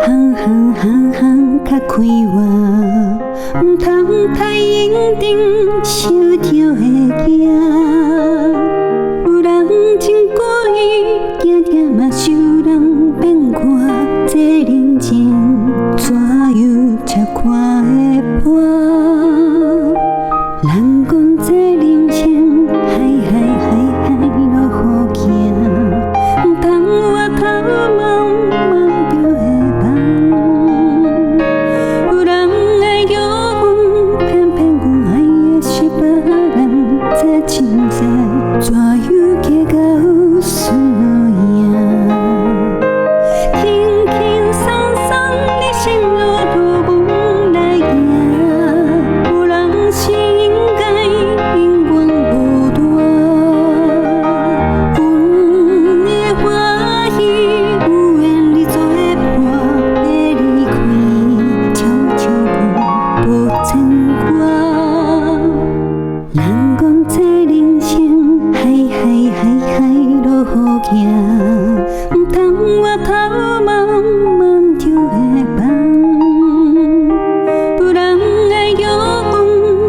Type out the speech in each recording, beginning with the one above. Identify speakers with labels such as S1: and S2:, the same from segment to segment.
S1: 行行行行较快活，毋通太认真，烧着会惊。有人真故意，惊惊嘛受人变卦，这人情怎样才看会破？人讲这人生，海海海海落雨行，毋通我头毛望着会梦。有人爱着阮，偏偏阮爱的是别人，这真在怎样计较输赢？轻轻松松，你心路路阮来行。有人是应该因缘无大，阮的欢喜有缘你作伴，要离开，悄悄讲无牵挂。人讲这人生，海海海海落雨行，毋通我头毛望着会梦。有人爱着阮，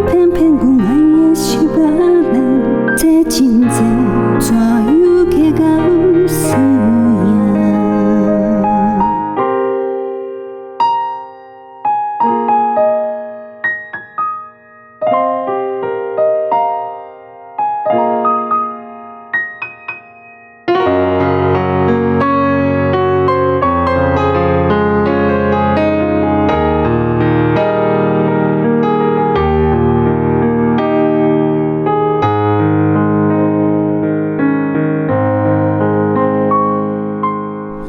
S1: 偏偏阮爱的是别人，这真在怎样计较输赢？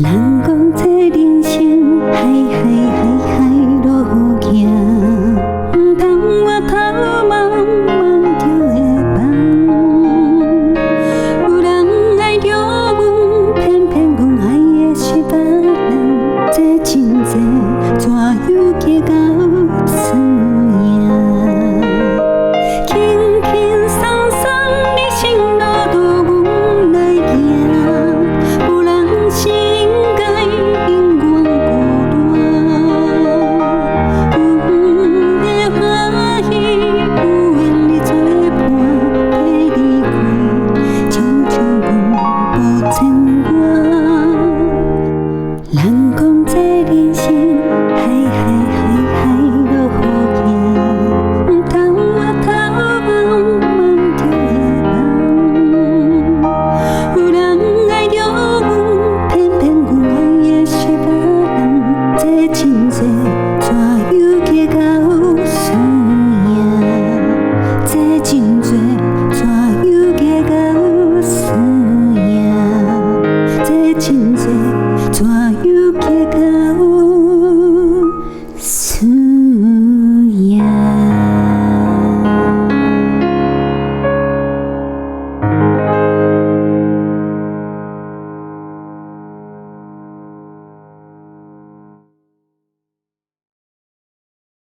S1: 人